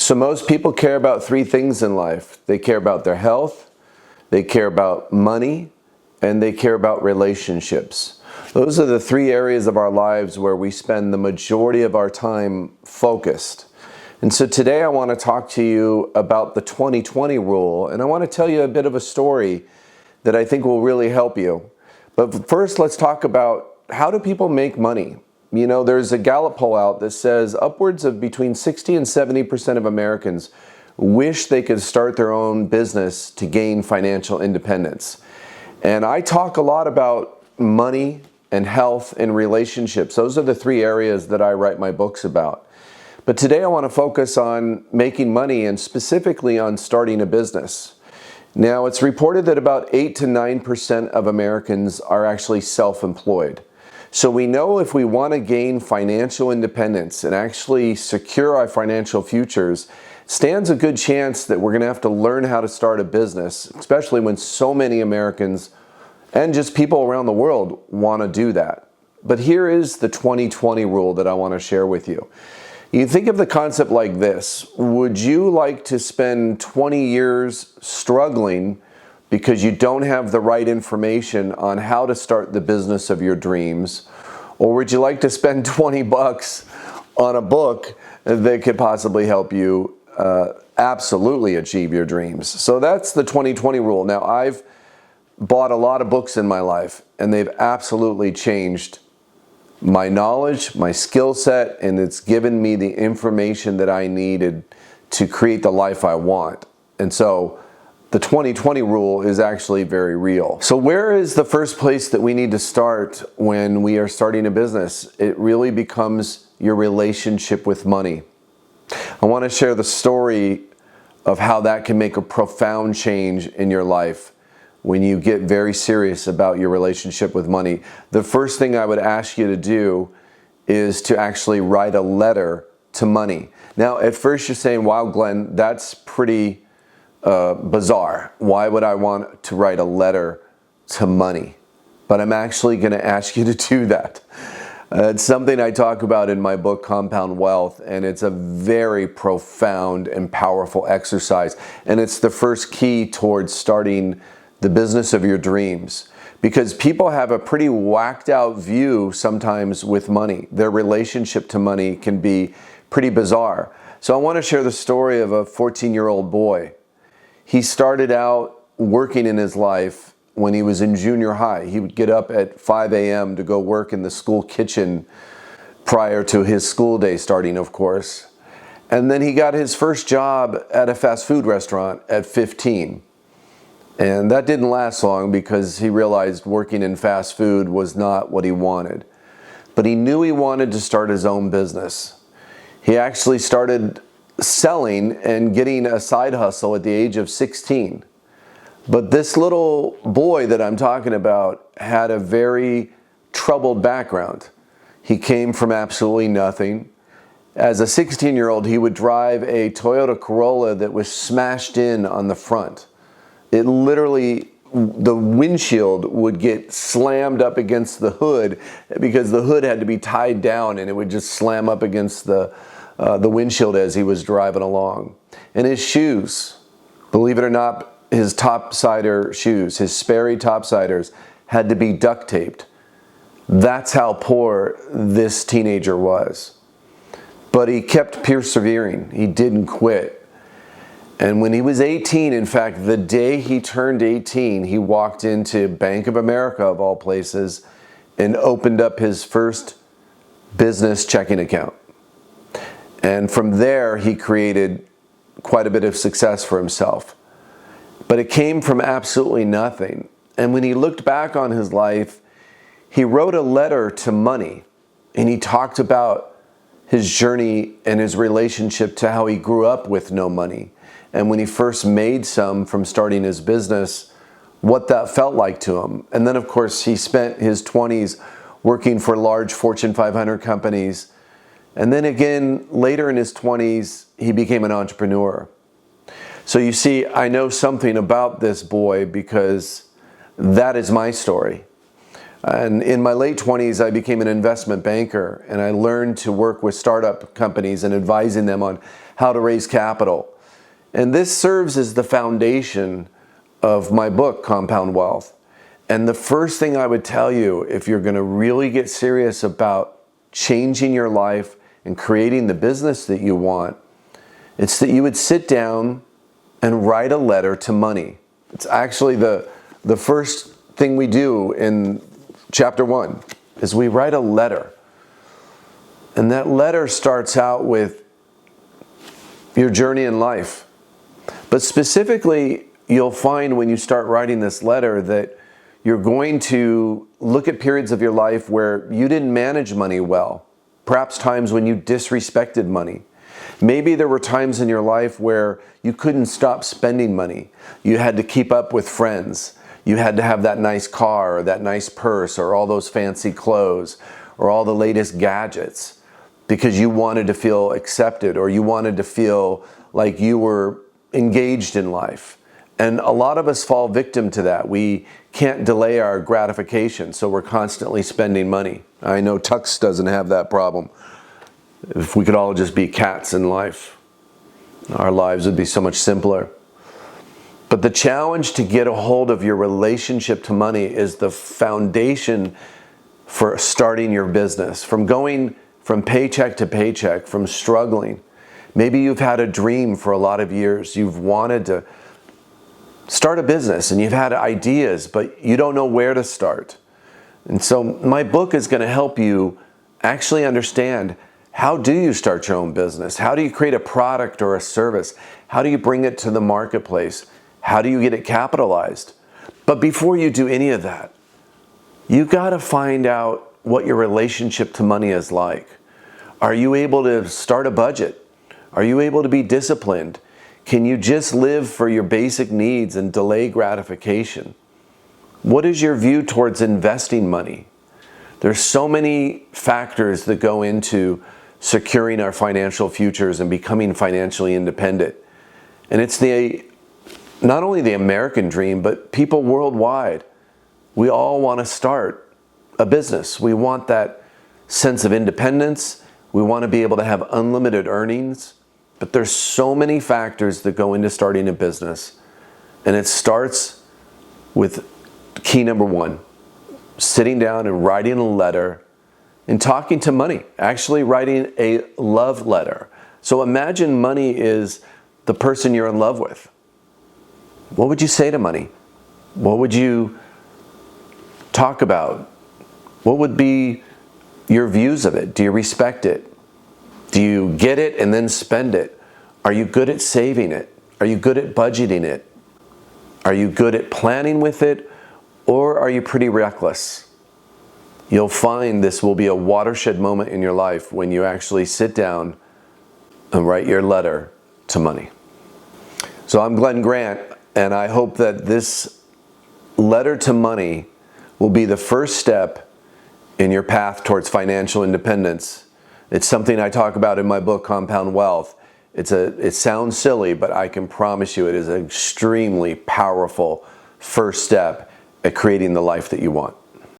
So most people care about three things in life. They care about their health, they care about money, and they care about relationships. Those are the three areas of our lives where we spend the majority of our time focused. And so today I want to talk to you about the 20/20 rule, and I want to tell you a bit of a story that I think will really help you. But first, let's talk about how do people make money? You know, there's a Gallup poll out that says upwards of between 60 and 70% of Americans wish they could start their own business to gain financial independence. And I talk a lot about money and health and relationships. Those are the three areas that I write my books about. But today I want to focus on making money and specifically on starting a business. Now, it's reported that about 8 to 9% of Americans are actually self-employed. So we know if we want to gain financial independence and actually secure our financial futures, stands a good chance that we're going to have to learn how to start a business, especially when so many Americans and just people around the world want to do that. But here is the 20/20 rule that I want to share with you. You think of the concept like this. Would you like to spend 20 years struggling because you don't have the right information on how to start the business of your dreams? Or would you like to spend 20 bucks on a book that could possibly help you absolutely achieve your dreams? So that's the 20/20 rule. Now, I've bought a lot of books in my life, and they've absolutely changed my knowledge, my skill set, and it's given me the information that I needed to create the life I want. And so the 20/20 rule is actually very real. So where is the first place that we need to start when we are starting a business? It really becomes your relationship with money. I want to share the story of how that can make a profound change in your life when you get very serious about your relationship with money. The first thing I would ask you to do is to actually write a letter to money. Now, at first you're saying, wow, Glenn, that's pretty bizarre. Why would I want to write a letter to money? But I'm actually going to ask you to do that. It's something I talk about in my book, Compound Wealth, and it's a very profound and powerful exercise. And it's the first key towards starting the business of your dreams. Because people have a pretty whacked out view sometimes with money. Their relationship to money can be pretty bizarre. So I want to share the story of a 14-year-old boy. He started out working in his life when he was in junior high. He would get up at 5 a.m. to go work in the school kitchen prior to his school day starting, of course. And then he got his first job at a fast food restaurant at 15. And that didn't last long because he realized working in fast food was not what he wanted. But he knew he wanted to start his own business. He actually started selling and getting a side hustle at the age of 16. But this little boy that I'm talking about had a very troubled background. He came from absolutely nothing. As a 16-year-old, he would drive a Toyota Corolla that was smashed in on the front. It literally, the windshield would get slammed up against the hood because the hood had to be tied down, and it would just slam up against the windshield as he was driving along. And his shoes, believe it or not, his topsider shoes, his Sperry topsiders, had to be duct taped. That's how poor this teenager was. But he kept persevering. He didn't quit. And when he was 18, in fact, the day he turned 18, he walked into Bank of America, of all places, and opened up his first business checking account. And from there, he created quite a bit of success for himself. But it came from absolutely nothing. And when he looked back on his life, he wrote a letter to money. And he talked about his journey and his relationship to how he grew up with no money. And when he first made some from starting his business, what that felt like to him. And then, of course, he spent his 20s working for large Fortune 500 companies. And then again, later in his 20s, he became an entrepreneur. So you see, I know something about this boy because that is my story. And in my late 20s, I became an investment banker, and I learned to work with startup companies and advising them on how to raise capital. And this serves as the foundation of my book, Compound Wealth. And the first thing I would tell you, if you're going to really get serious about changing your life and creating the business that you want, it's that you would sit down and write a letter to money. It's actually the first thing we do in chapter 1 is we write a letter. And that letter starts out with your journey in life. But specifically, you'll find when you start writing this letter that you're going to look at periods of your life where you didn't manage money well. Perhaps times when you disrespected money. Maybe there were times in your life where you couldn't stop spending money. You had to keep up with friends. You had to have that nice car or that nice purse or all those fancy clothes or all the latest gadgets because you wanted to feel accepted or you wanted to feel like you were engaged in life. And a lot of us fall victim to that. We can't delay our gratification, so we're constantly spending money. I know Tux doesn't have that problem. If we could all just be cats in life, our lives would be so much simpler. But the challenge to get a hold of your relationship to money is the foundation for starting your business. From going from paycheck to paycheck, from struggling. Maybe you've had a dream for a lot of years. You've wanted to start a business and you've had ideas, but you don't know where to start. And so my book is going to help you actually understand, how do you start your own business? How do you create a product or a service? How do you bring it to the marketplace? How do you get it capitalized? But before you do any of that, you got to find out what your relationship to money is like. Are you able to start a budget? Are you able to be disciplined? Can you just live for your basic needs and delay gratification? What is your view towards investing money? There's so many factors that go into securing our financial futures and becoming financially independent. And it's not only the American dream, but people worldwide. We all want to start a business. We want that sense of independence. We want to be able to have unlimited earnings. But there's so many factors that go into starting a business. And it starts with key number 1, sitting down and writing a letter and talking to money, actually writing a love letter. So imagine money is the person you're in love with. What would you say to money? What would you talk about? What would be your views of it? Do you respect it? Do you get it and then spend it? Are you good at saving it? Are you good at budgeting it? Are you good at planning with it? Or are you pretty reckless? You'll find this will be a watershed moment in your life when you actually sit down and write your letter to money. So I'm Glenn Grant, and I hope that this letter to money will be the first step in your path towards financial independence. It's something I talk about in my book, Compound Wealth. It sounds silly, but I can promise you it is an extremely powerful first step at creating the life that you want.